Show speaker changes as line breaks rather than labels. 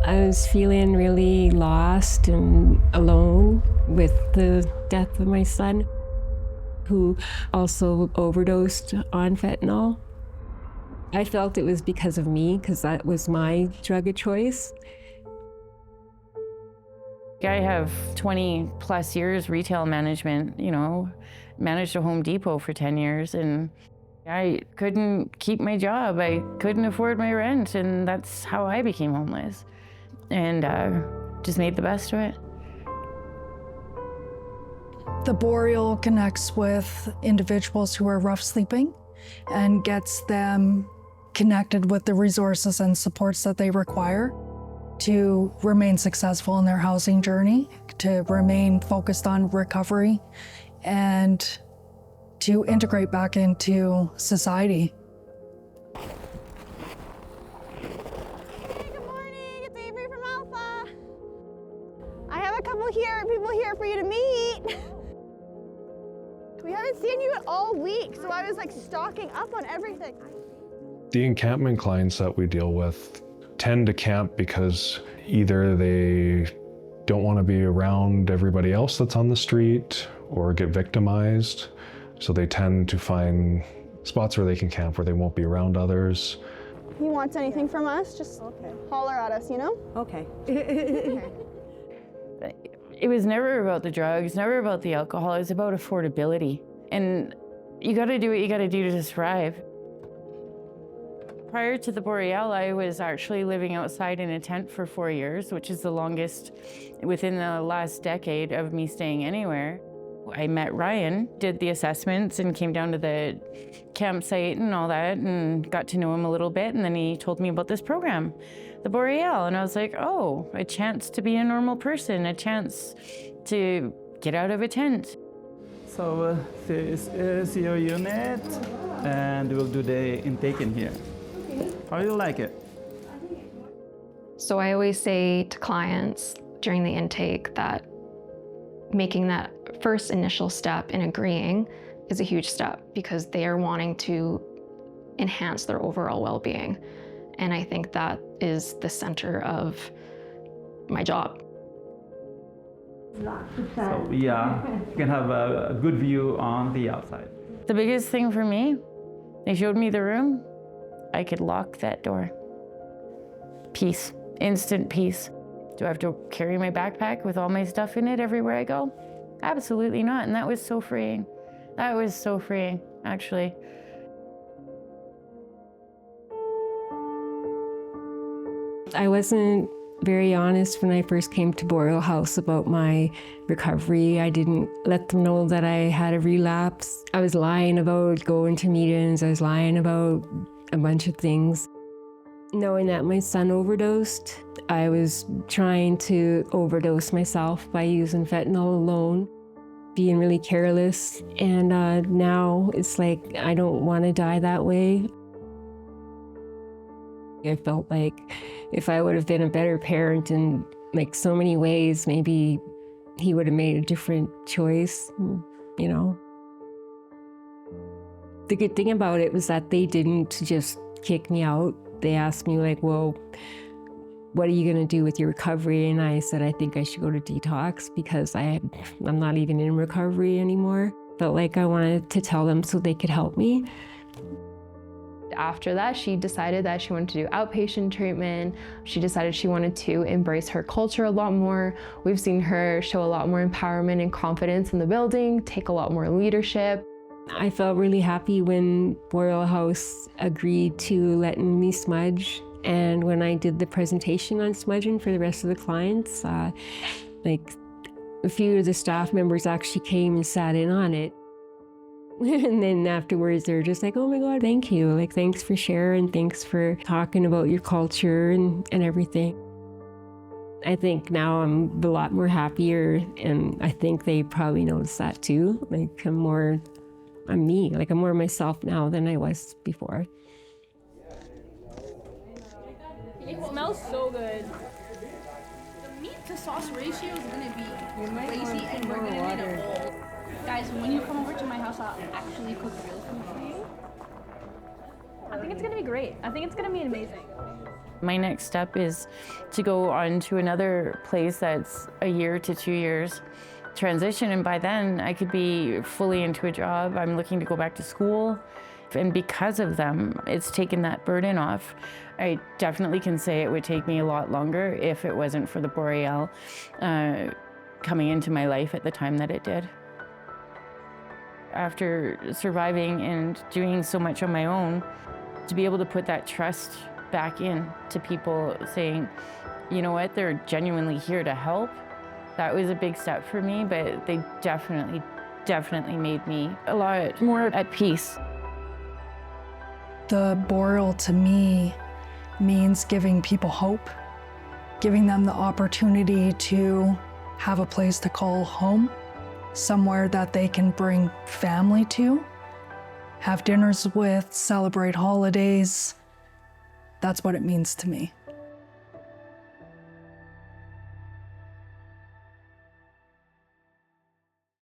I was feeling really lost and alone with the death of my son, who also overdosed on fentanyl. I felt it was because of me, because that was my drug of choice.
I have 20 plus years retail management, managed a Home Depot for 10 years, and I couldn't keep my job. I couldn't afford my rent, and that's how I became homeless. And just made the best of it.
The Boreal connects with individuals who are rough sleeping and gets them connected with the resources and supports that they require to remain successful in their housing journey, to remain focused on recovery, and to integrate back into society.
Hey, good morning. It's Avery from Alpha. I have a couple people here for you to meet. We haven't seen you all week, so I was like stocking up on everything.
The encampment clients that we deal with tend to camp because either they don't want to be around everybody else that's on the street or get victimized. So they tend to find spots where they can camp where they won't be around others.
If he wants anything from us, just holler at us,
Okay.
It was never about the drugs, never about the alcohol. It was about affordability. And you got to do what you got to do to survive. Prior to the Boreal, I was actually living outside in a tent for 4 years, which is the longest within the last decade of me staying anywhere. I met Ryan, did the assessments, and came down to the campsite and all that, and got to know him a little bit, and then he told me about this program, the Boreal, and I was like, oh, a chance to be a normal person, a chance to get out of a tent.
So this is your unit, and we'll do the intake in here. How do you like it?
So I always say to clients during the intake that making that first initial step in agreeing is a huge step, because they are wanting to enhance their overall well-being. And I think that is the center of my job.
So yeah, you can have a good view on the outside.
The biggest thing for me, they showed me the room, I could lock that door. Peace, instant peace. Do I have to carry my backpack with all my stuff in it everywhere I go? Absolutely not, and that was so freeing. That was so freeing, actually.
I wasn't very honest when I first came to Boreal House about my recovery. I didn't let them know that I had a relapse. I was lying about going to meetings. I was lying about a bunch of things. Knowing that my son overdosed, I was trying to overdose myself by using fentanyl alone, being really careless. And now it's like, I don't want to die that way. I felt like if I would have been a better parent in like so many ways, maybe he would have made a different choice, The good thing about it was that they didn't just kick me out. They asked me like, well, what are you gonna do with your recovery? And I said, I think I should go to detox because I'm not even in recovery anymore. Felt like I wanted to tell them so they could help me.
After that, she decided that she wanted to do outpatient treatment. She decided she wanted to embrace her culture a lot more. We've seen her show a lot more empowerment and confidence in the building, take a lot more leadership.
I felt really happy when Boreal House agreed to letting me smudge. And when I did the presentation on smudging for the rest of the clients, like a few of the staff members actually came and sat in on it. And then afterwards, they're just like, oh my God, thank you. Like, thanks for sharing. Thanks for talking about your culture and everything. I think now I'm a lot more happier, and I think they probably notice that too. Like, I'm me. Like, I'm more myself now than I was before.
It smells so good. The meat to sauce ratio is gonna be crazy, and we're gonna need a bowl. Guys, when you come over to my house, I'll actually cook real food for you. I think it's gonna be great. I think it's gonna be amazing.
My next step is to go on to another place that's a year to 2 years transition, and by then I could be fully into a job. I'm looking to go back to school, and because of them, it's taken that burden off. I definitely can say it would take me a lot longer if it wasn't for the Boreal coming into my life at the time that it did. After surviving and doing so much on my own, to be able to put that trust back in to people saying, you know what, they're genuinely here to help. That was a big step for me, but they definitely made me a lot more at peace.
The Boreal to me means giving people hope, giving them the opportunity to have a place to call home, somewhere that they can bring family to, have dinners with, celebrate holidays. That's what it means to me.